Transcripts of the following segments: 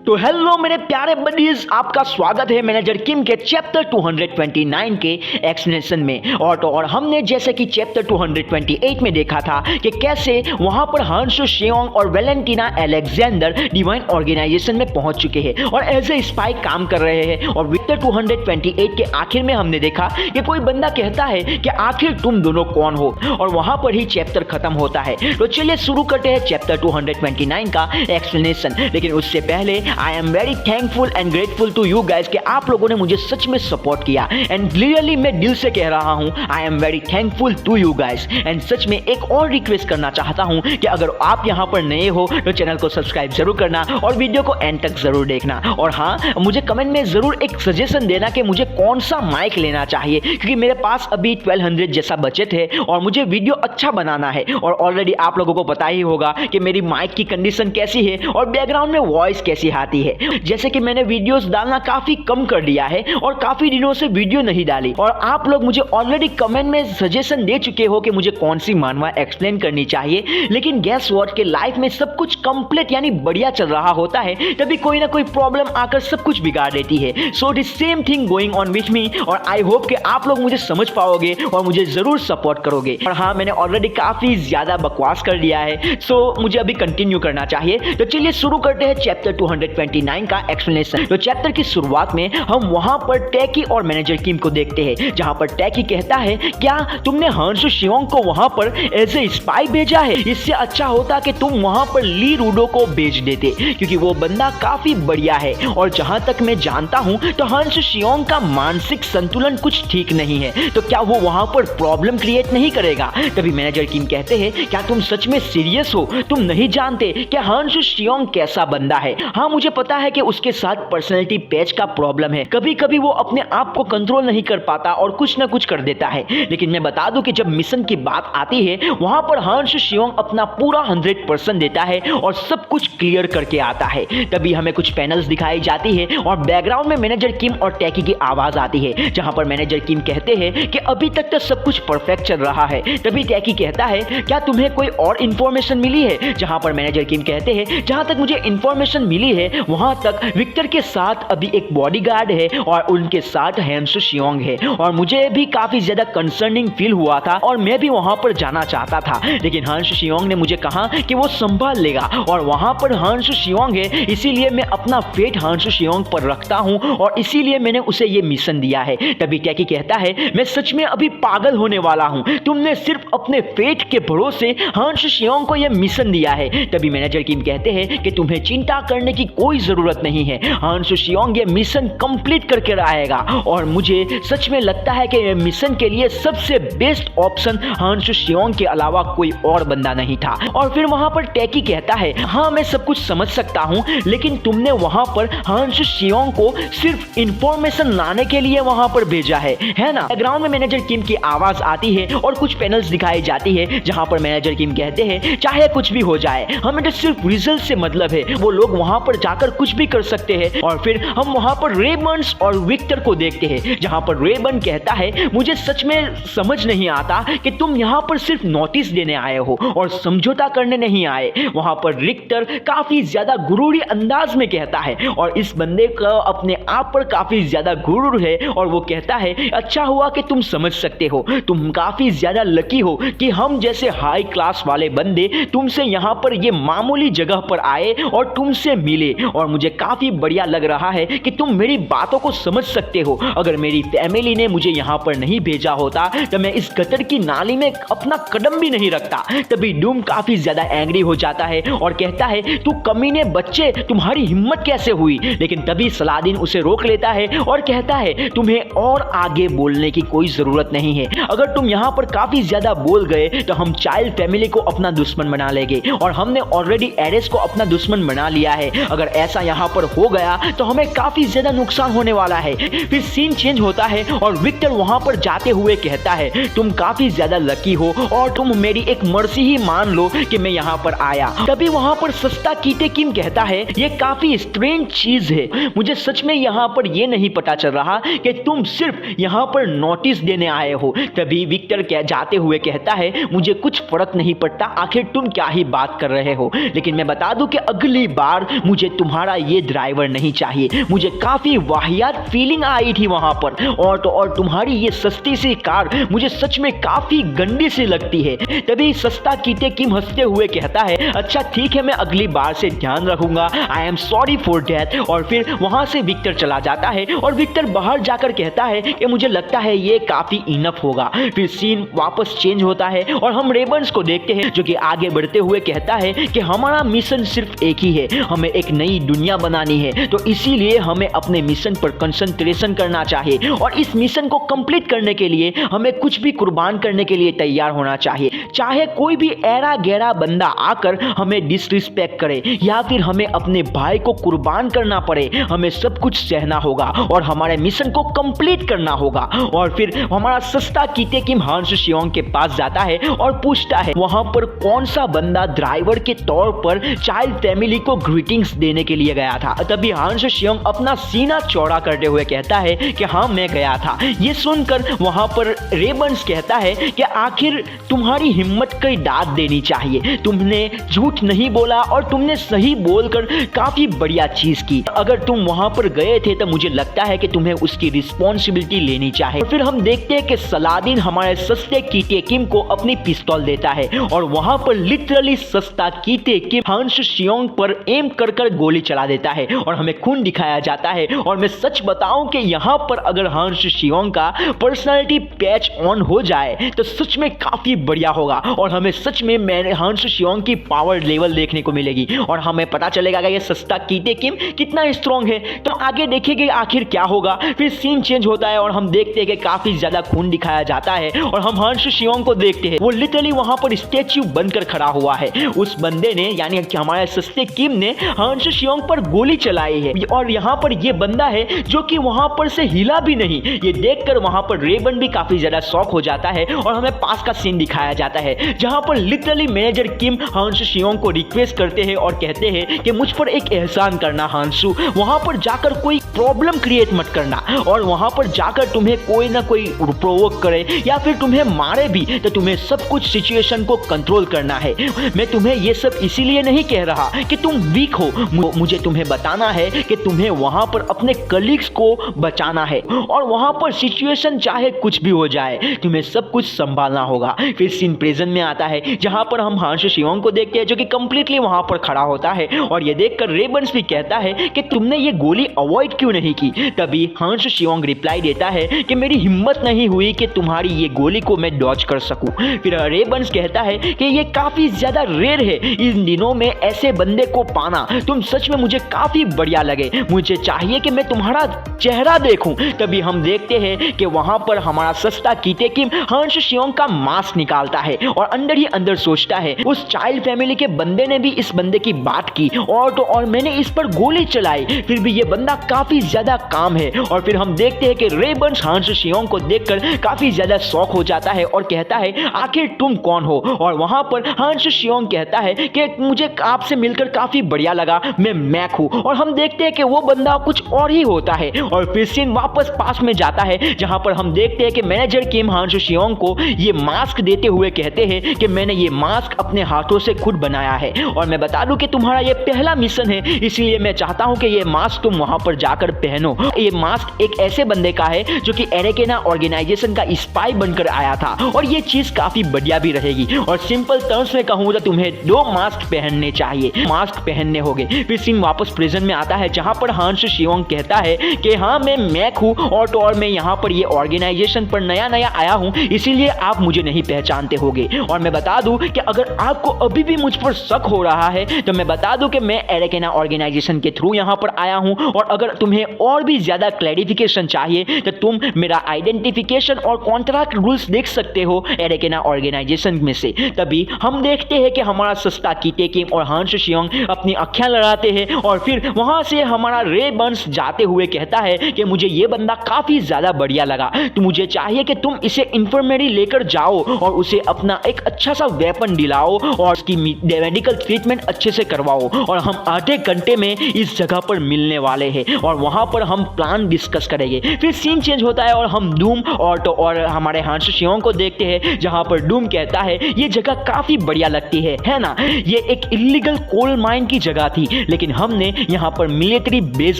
तो हेलो मेरे प्यारे बडीज, आपका स्वागत है मैनेजर किम के चैप्टर 229 के एक्सप्लेनेशन में। और हमने जैसे कि चैप्टर 228 में देखा था कि कैसे वहां पर हांशु शेयोंग और वैलेंटिना अलेक्जेंडर डिवाइन ऑर्गेनाइजेशन में पहुंच चुके हैं और एज ए स्पाई काम कर रहे हैं। और चैप्टर 228 के आखिर में हमने देखा कि कोई बंदा कहता है कि आखिर तुम दोनों कौन हो, और वहां पर ही चैप्टर खत्म होता है। तो चलिए शुरू करते हैं चैप्टर 229 का एक्सप्लेनेशन। लेकिन उससे पहले I am very thankful and grateful to you guys कि आप लोगों ने मुझे सच में सपोर्ट किया। एंड रियली मैं दिल से कह रहा हूं, I am very thankful to you guys. And सच में एक और रिक्वेस्ट करना चाहता हूं कि अगर आप यहां पर नए हो तो चैनल को सब्सक्राइब जरूर करना और वीडियो को एंड तक जरूर देखना। और हाँ, मुझे कमेंट में जरूर एक सजेशन देना कि मुझे कौन सा माइक लेना चाहिए, क्योंकि मेरे पास अभी 1200 जैसा बजट है और मुझे वीडियो अच्छा बनाना है। और ऑलरेडी आप लोगों को पता ही होगा कि मेरी माइक की कंडीशन कैसी है और बैकग्राउंड में वॉइस कैसी आती है। जैसे कि मैंने वीडियोस डालना काफी कम कर दिया है और काफी दिनों से वीडियो नहीं डाली, और आप लोग मुझे ऑलरेडी कमेंट में सजेशन दे चुके हो कि मुझे कौन सी मानवा एक्सप्लेन करनी चाहिए। लेकिन गेस व्हाट के लाइफ में सब कुछ कंप्लीट यानी बढ़िया चल रहा होता है, तभी कोई ना कोई प्रॉब्लम आकर सब कुछ बिगाड़ देती है। So this same thing going on with me, और आई होप कि आप लोग मुझे समझ पाओगे और मुझे जरूर सपोर्ट करोगे। और हाँ, मैंने ऑलरेडी काफी ज्यादा बकवास कर दिया है, सो मुझे अभी कंटिन्यू करना चाहिए। तो चलिए शुरू करते हैं चैप्टर 229 का एक्सप्लेनेशन। तो चैप्टर की शुरुआत में हम वहां पर टैकी और मैनेजर किम को देखते हैं, जहां पर टैकी कहता है, क्या तुमने हांशु शेयोंग को वहां पर एज ए स्पाई भेजा है? इससे अच्छा होता कि तुम वहां पर ली रूडो को भेज देते, क्योंकि वो बंदा काफी बढ़िया है। और जहां तक मैं जानता हूं तो हांशु शेयोंग का मानसिक संतुलन कुछ ठीक नहीं है, तो क्या वो वहां पर प्रॉब्लम क्रिएट नहीं करेगा? तभी मैनेजर किम कहते हैं, क्या तुम सच में सीरियस हो? तुम नहीं जानते कि हांशु शेयोंग कैसा बंदा है? हाँ, मुझे पता है कि उसके साथ पर्सनैलिटी पैच का प्रॉब्लम है, कभी कभी वो अपने आप को कंट्रोल नहीं कर पाता और कुछ ना कुछ कर देता है। लेकिन मैं बता दूं कि जब मिशन की बात आती है, वहां पर हांशु शेयोंग अपना पूरा 100% देता है और सब कुछ क्लियर करके आता है। तभी हमें कुछ पैनल्स दिखाई जाती है और बैकग्राउंड में मैनेजर किम और टैकी की आवाज आती है, जहां पर मैनेजर किम कहते हैं कि अभी तक तो सब कुछ परफेक्ट चल रहा है। तभी टैकी कहता है, क्या तुम्हें कोई और इंफॉर्मेशन मिली है? जहां पर मैनेजर किम कहते हैं, जहां तक मुझे इंफॉर्मेशन मिली है वहां तक विक्टर के साथ अभी एक बॉडीगार्ड है और उनके साथ हांशु शेयोंग है। और मुझे भी काफी ज्यादा कंसर्निंग फील हुआ था और मैं भी वहां पर जाना चाहता था, लेकिन हांशु शेयोंग ने मुझे कहा कि वो संभाल लेगा और वहां पर हांशु शेयोंग है, इसीलिए मैं अपना फेट हांशु शेयोंग पर रखता हूं और इसीलिए मैंने उसे ये मिशन दिया है। तभी टैकी कहता है, मैं सच में अभी पागल होने वाला हूं, तुमने सिर्फ अपने फेट के भरोसे हांशु शेयोंग को यह मिशन दिया है। तभी मैनेजर किम कहते हैं कि तुम्हें चिंता करने की कोई जरूरत नहीं है, हांशु शेयोंग ये मिशन कंप्लीट करके रहेगा। और मुझे सच में लगता है कि मिशन के लिए सबसे बेस्ट ऑप्शन हांशु शेयोंग के अलावा कोई और बंदा नहीं था। और फिर वहां पर टैकी कहता है, हाँ मैं सब कुछ समझ सकता हूं, लेकिन तुमने वहां पर हांशु शेयोंग को सिर्फ इंफॉर्मेशन लाने के लिए वहां पर भेजा है ना? बैकग्राउंड में मैनेजर किम की आवाज आती है और कुछ पैनल्स दिखाई जाती है, जहां पर मैनेजर किम कहते हैं, चाहे कुछ भी हो जाए, हमें तो सिर्फ रिजल्ट से मतलब है, वो लोग वहां पर जाकर कुछ भी कर सकते हैं। और फिर हम वहां पर रेबर्न्स और विक्टर को देखते हैं, जहां पर रेबर्न कहता है, मुझे सच में समझ नहीं आता कि तुम यहां पर सिर्फ नोटिस देने आए हो और समझौता करने नहीं आए। वहां पर विक्टर काफी ज्यादा गुरूरी अंदाज में कहता है, और इस बंदे का अपने आप पर काफी ज्यादा गुरूर है, और वो कहता है, अच्छा हुआ कि तुम समझ सकते हो, तुम काफी ज्यादा लकी हो कि हम जैसे हाई क्लास वाले बंदे तुमसे यहां पर ये मामूली जगह पर आए और तुमसे मिले। और मुझे काफी बढ़िया लग रहा है कि तुम मेरी बातों को समझ सकते हो। अगर मेरी फैमिली ने मुझे यहां पर नहीं भेजा होता तो मैं इस गटर की नाली में अपना कदम भी नहीं रखता। तभी डूम काफी ज्यादा एंग्री हो जाता है और कहता है, तू कमीने बच्चे, तुम्हारी हिम्मत कैसे हुई? लेकिन तभी सलादीन उसे रोक लेता है और कहता है, तुम्हें और आगे बोलने की कोई जरूरत नहीं है, अगर तुम यहां पर काफी ज्यादा बोल गए तो हम चाइल्ड फैमिली को अपना दुश्मन बना लेंगे, और हमने ऑलरेडी एरेस को अपना दुश्मन बना लिया है। अगर ऐसा यहां पर हो गया तो हमें काफी ज्यादा नुकसान होने वाला है। फिर सीन चेंज होता है और विक्टर वहां पर जाते हुए कहता है, तुम काफी ज्यादा लकी हो और तुम मेरी एक मर्सी ही मान लो कि मैं यहां पर आया। तभी वहां पर सस्ता कीटे किम कहता है, ये काफी स्ट्रेंज चीज है, मुझे सच में यहां पर ये नहीं पता चल रहा कि तुम सिर्फ यहां पर नोटिस देने आए हो। तभी विक्टर जाते हुए कहता है, मुझे कुछ फर्क नहीं पड़ता, आखिर तुम क्या ही बात कर रहे हो, लेकिन मैं बता दूं कि अगली बार मुझे तुम्हारा ये ड्राइवर नहीं चाहिए। मुझे काफी वाहियात फीलिंग आई थी वहां पर, और तो और तुम्हारी ये सस्ती सी कार मुझे सच में काफी गंदी सी लगती है। तभी सस्ता कीते किम हंसते हुए कहता है, अच्छा ठीक है, मैं अगली बार से ध्यान रखूंगा, I am sorry for that. और फिर वहां से विक्टर चला जाता है और विक्टर बाहर जाकर कहता है कि मुझे लगता है ये काफी इनफ होगा। फिर सीन वापस चेंज होता है और हम रेबन्स को देखते हैं जो कि आगे बढ़ते हुए कहता है कि हमारा मिशन सिर्फ एक ही है, हमें एक नई दुनिया बनानी है, तो इसीलिए हमें अपने मिशन पर कंसंट्रेशन करना चाहिए और इस मिशन को कंप्लीट करने के लिए हमें कुछ भी कुर्बान करने के लिए तैयार होना चाहिए। चाहे कोई भी ऐरा गैरा बंदा आकर हमें डिसरिस्पेक्ट करे या फिर हमें अपने भाई को कुर्बान करना पड़े, हमें सब कुछ सहना होगा और हमारे मिशन को कंप्लीट करना होगा। और फिर हमारा सस्ता कीते किम हांस शियोंग के पास जाता है और पूछता है वहां पर कौन सा बंदा ड्राइवर के तौर पर चाइल्ड फैमिली को ग्रीटिंग्स देने के लिए गया था। तभी हांस शियोंग अपना सीना चौड़ा करते हुए कहता है कि हाँ मैं गया था। ये सुनकर वहां पर रेबन्स कहता है कि आखिर तुम्हारी हिम्मत की दाद देनी चाहिए, तुमने झूठ नहीं बोला और तुमने सही बोलकर काफी बढ़िया चीज की। अगर तुम वहां पर गए थे तो मुझे लगता है कि तुम्हें उसकी रिस्पॉन्सिबिलिटी लेनी चाहिए। फिर हम देखते हैं कि सलादीन हमारे सस्ते कीते किम को अपनी पिस्तौल देता है और वहां पर लिटरली सस्ता कीते किम हांस शियोंग पर एम कर कर गोली चला देता है और हमें खून दिखाया जाता है। और मैं सच बताऊं कि यहां पर अगर हांस शियोंग का पर्सनालिटी पैच ऑन हो जाए तो सच में काफी बढ़िया होगा और हमें सच में हांस शियोंग की पावर लेवल देखने को मिलेगी और हमें पता चलेगा कि ये सस्ता कीते किम कितना स्ट्रॉन्ग है। तो आगे देखेंगे आखिर क्या होगा। फिर सीन चेंज होता है और हम देखते हैं कि काफी ज्यादा खून दिखाया जाता है और हम हांस शियोंग को देखते हैं, वो लिटरली वहां पर स्टैच्यू बनकर खड़ा हुआ है। उस बंदे ने यानी कि हमारे सस्ते किम ने हांस शियोंग पर गोली चलाई है और यहाँ पर ये बंदा है जो कि वहां पर से हिला भी नहीं। ये देखकर वहां पर रेबन भी काफी ज्यादा शॉक हो जाता है और हमें पास का सीन दिखाया जाता है जहां पर लिटरली मैनेजर किम हांस शियोंग को रिक्वेस्ट करते हैं और कहते हैं कि मुझ पर एक एहसान करना हांसू, वहां पर जाकर कोई प्रॉब्लम क्रिएट मत करना और वहां पर जाकर तुम्हें कोई ना कोई प्रोवोक करे या फिर तुम्हें मारे भी तो तुम्हें सब कुछ सिचुएशन को कंट्रोल करना है। मैं तुम्हें ये सब इसीलिए नहीं कह रहा कि तुम वीक हो, मुझे तुम्हें बताना है कि तुम्हें वहां पर अपने कलीग्स को बचाना है और वहां पर सिचुएशन चाहे कुछ भी हो जाए तुम्हें सब कुछ संभालना होगा। फिर सीन प्रेजेंट में आता है जहां पर हम हांस शियोंग को देखते हैं जो कि कंप्लीटली वहां पर खड़ा होता है और ये देखकर रेबन्स भी कहता है कि तुमने ये गोली अवॉइड क्यों नहीं की। तभी हांस शियोंग रिप्लाई देता है कि मेरी हिम्मत नहीं हुई कि तुम्हारी ये गोली को मैं डॉज कर सकूं। फिर रेबन्स कहता है कि ये काफी ज्यादा रेयर है इन दिनों में ऐसे बंदे को पाना, तुम सच में मुझे काफी बढ़िया लगे, मुझे चाहिए कि मैं तुम्हारा चेहरा देखूं। तभी हम देखते हैं कि वहां पर हमारा सस्ता कीते किम हांस शियोंग का मास्क निकालता है और अंदर ही अंदर सोचता है उस चाइल्ड फैमिली के बंदे ने भी इस बंदे की बात की और तो और मैंने इस पर गोली चलाई, फिर भी ये बंदा काफी ज्यादा काम है। और फिर हम देखते हैं कि रेबन्स हांस शियोंग को देखकर काफी ज्यादा शौक हो जाता है और कहता है आखिर तुम कौन हो। और वहां पर हांस शियोंग कहता है कि मुझे आपसे मिलकर काफी बढ़िया लगा, मैं मैक हूं। और हम देखते हैं कि वो बंदा कुछ और ही होता है और फिर सीन वापस पास में जाता है जहां पर हम देखते हैं कि मैनेजर किम हांस शियोंग को ये मास्क देते हुए कहते हैं कि मैंने ये मास्क अपने हाथों से खुद बनाया है और मैं बता दूं कि तुम्हारा ये पहला मिशन है, इसलिए मैं चाहता हूं कि ये मास्क तुम वहां पर जाकर पहनो। ये मास्क एक ऐसे बंदे का है जो कि एरेकेना ऑर्गेनाइजेशन का स्पाई बनकर आया था और ये चीज काफी बढ़िया भी रहेगी। और सिंपल टर्म्स में कहूं तो तुम्हें 2 मास्क पहनने चाहिए, मास्क पहनने होंगे। फिर सीन वापस प्रेजेंट में आता है जहां पर हांस शियोंग कहता है कि हाँ मैं मैक हूं और तो और मैं यहाँ पर ये ऑर्गेनाइजेशन पर नया नया आया हूं, इसीलिए आप मुझे नहीं पहचानते होगे। और मैं बता दूं कि अगर आपको अभी भी मुझ पर शक हो रहा है तो मैं बता दूं कि मैं एरेकेना ऑर्गेनाइजेशन के थ्रू यहाँ पर आया हूं और अगर तुम्हें और भी ज्यादा क्लैरिफिकेशन चाहिए तो तुम मेरा आइडेंटिफिकेशन और कॉन्ट्रैक्ट रूल्स देख सकते हो एरेकेना ऑर्गेनाइजेशन में से। तभी हम देखते हैं कि हमारा सस्ता कीते किम और हांस शियोंग अपनी आंखें लड़ाते हैं और फिर वहां से हमारा रेबन्स जाते हुए कहता है कि मुझे ये बंदा काफी ज्यादा बढ़िया लगा, तो मुझे चाहिए कि तुम इसे इंफर्मरी लेकर जाओ और उसे अपना एक अच्छा सा वेपन दिलाओ और उसकी मेडिकल ट्रीटमेंट अच्छे से करवाओ और हम आधे घंटे में इस जगह पर मिलने वाले हैं और वहां पर हम प्लान डिस्कस करेंगे। फिर सीन चेंज होता है और हम डूम और हमारे हांस शियोंग को देखते हैं जहां पर डूम कहता है ये जगह काफी बढ़िया लगती है ना, ये एक इलीगल कोल माइन की जगह थी लेकिन हमने यहाँ पर मिलिट्री बेस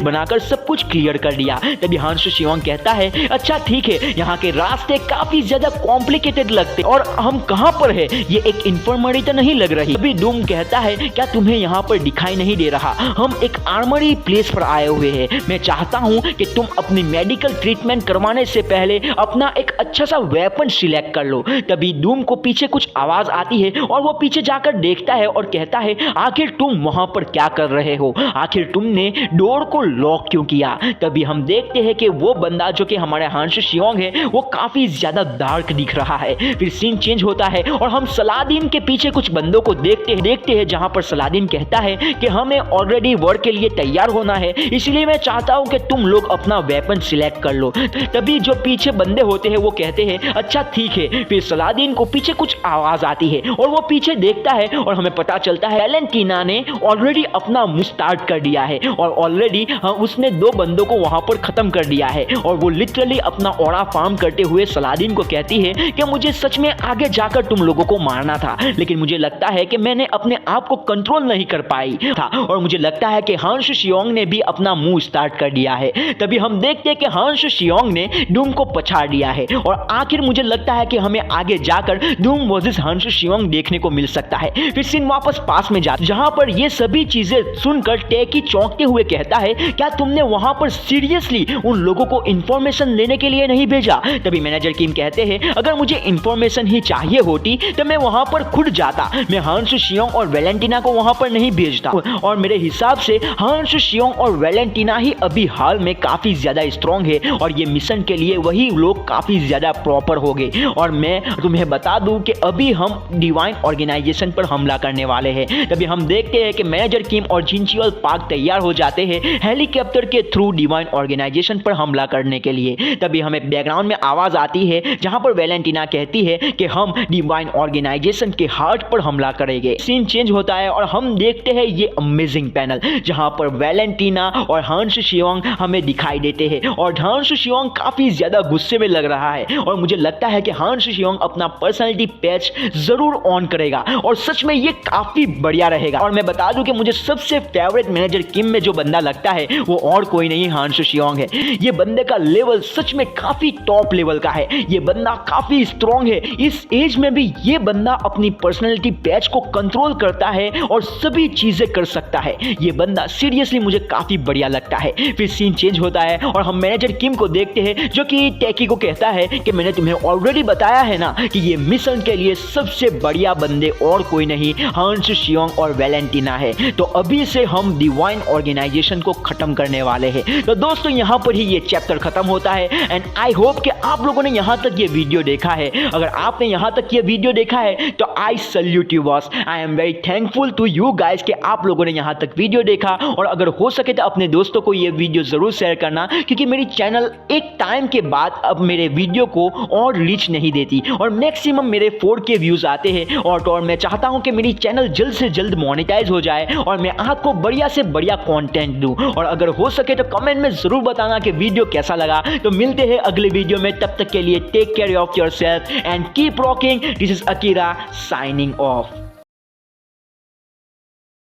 बनाकर सब कुछ क्लियर कर दिया। तभी हांशु शियोंग कहता है अच्छा ठीक है, यहाँ के रास्ते काफी ज्यादा कॉम्प्लिकेटेड लगते और हम कहाँ पर है, ये एक इंफर्मरी तो नहीं लग रही। तभी डूम कहता है क्या तुम्हें यहाँ पर दिखाई नहीं दे रहा, हम एक आर्मरी प्लेस पर आए हुए हैं। मैं चाहता हूँ कि तुम अपनी मेडिकल ट्रीटमेंट करवाने से पहले अपना एक अच्छा सा वेपन सिलेक्ट कर लो। तभी डूम को पीछे कुछ आवाज आती है और वो पीछे जाकर देखता है और कहता है आखिर तुम वहां पर क्या कर रहे हो, आखिर तुमने डोर को लॉक क्यों किया। तभी हम देखते हैं कि वो बंदा जो कि हमारे हांशु शियोंग है वो काफी ज्यादा डार्क दिख रहा है। फिर सीन चेंज होता है और हम सलादीन के पीछे कुछ बंदों को देखते हैं जहां पर सलादीन कहता है कि हमें ऑलरेडी वॉर के लिए तैयार होना है, इसलिए मैं चाहता हूं कि तुम लोग अपना वेपन सिलेक्ट कर लो। तभी जो पीछे बंदे होते हैं वो कहते हैं अच्छा ठीक है। फिर सलादीन को पीछे कुछ आवाज आती है और वो पीछे देखता है और हमें पता चलता है वैलेंटीना ने ऑलरेडी अपना मुंह स्टार्ट कर दिया है और ऑलरेडी उसने 2 बंदों को वहां पर खत्म कर दिया है। और वो लिटरली अपना ऑरा फार्म करते हुए सलादीन को कहती है कि मुझे सच में आगे जाकर तुम लोगों को मारना था, लेकिन मुझे लगता है कि मैंने अपने आप को कंट्रोल नहीं कर पाई था और मुझे लगता है कि हांशु शियोंग ने भी अपना मुंह स्टार्ट कर दिया है। तभी हम देखते हैं कि हांशु शियोंग ने डूम को पछाड़ दिया है और आखिर मुझे लगता है कि हमें आगे जाकर डूम वर्सेस हांशु शियोंग देखने को मिल सकता है। फिर सीन वापस पास में जाता जहां पर ये सभी चीजें सुनकर टेकी चौंकते हुए कहता है क्या तुमने वहां पर सीरियसली उन लोगों को इंफॉर्मेशन लेने के लिए नहीं भेजा। तभी मैनेजर किम कहते हैं अगर मुझे इंफॉर्मेशन ही चाहिए होती तो मैं वहां पर खुद जाता, मैं हांशु शियोंग और वैलेंटीना को वहां पर नहीं भेजता। और मेरे हिसाब से हांशु शियोंग और वैलेंटीना ही अभी हाल में काफी ज्यादा स्ट्रॉन्ग है और ये मिशन के लिए वही लोग काफी ज्यादा प्रॉपर हो गए। और मैं तुम्हें बता दूं कि अभी हम डिवाइन ऑर्गेनाइजेशन पर हमला करने वाले हैं। तभी हम देखते हैं कि मैनेजर किम और जिनचियोल पार्क तैयार हो जाते हैं हेलीकॉप्टर के थ्रू डिवाइन ऑर्गेनाइजेशन पर हमला करने के लिए। तभी हमें बैकग्राउंड में आवाज आती है जहां पर वैलेंटीना कहती है कि हम डिवाइन ऑर्गेनाइजेशन के हार्ट पर हमला करेंगे। सीन चेंज होता है और हम देखते हैं ये अमेजिंग पैनल जहां पर वैलेंटीना और हांशु शियोंग हमें दिखाई देते हैं और हांशु शियोंग काफी ज्यादा गुस्से में लग रहा है और मुझे लगता है कि हांशु शियोंग अपना पर्सनालिटी पैच जरूर ऑन करेगा और सच में ये काफी बढ़िया रहेगा। और मैं बता दूं कि मुझे सबसे फेवरेट मैनेजर किम में जो बंदा लगता है वो और कोई नहीं हांशु शियोंग है। ये बंदे का लेवल सच में काफी टॉप लेवल का है, ये बंदा काफी स्ट्रॉन्ग है। इस एज में भी ये बंदा अपनी पर्सनालिटी पैच को कंट्रोल करता है और सभी चीजें कर सकता है। ये बंदा सीरियसली मुझे काफी बढ़िया लगता है। फिर सीन चेंज होता है और हम मैनेजर किम को देखते हैं जो कि टेकी को कहता है कि मैंने तुम्हें ऑलरेडी बताया है ना कि ये मिशन के लिए सबसे बढ़िया बंदे और कोई नहीं हांशु शियोंग और वैलेंटीना है। तो अभी से हम डिवाइन ऑर्गेनाइजेशन को खत्म करने वाले हैं। तो दोस्तों यहाँ पर ही ये चैप्टर खत्म होता है एंड आई होप कि आप लोगों ने यहाँ तक ये वीडियो देखा है। अगर आपने यहाँ तक ये वीडियो देखा है तो I salute you boss, I am very thankful to you guys कि आप लोगों ने यहाँ तक वीडियो देखा। और अगर हो सके तो अपने दोस्तों को ये वीडियो जरूर शेयर करना क्योंकि मेरी चैनल एक टाइम के बाद अब मेरे वीडियो को और रीच नहीं देती और मैक्सिमम मेरे 4K व्यूज आते हैं और मैं चाहता हूँ कि मेरी चैनल जल्द से जल्द मोनेटाइज हो जाए और मैं आपको बढ़िया से बढ़िया कंटेंट दूं। और अगर हो सके तो कमेंट में जरूर बताना कि वीडियो कैसा लगा। तो मिलते हैं अगले वीडियो में, तब तक के लिए take care of yourself and keep rocking. This is Akira signing of.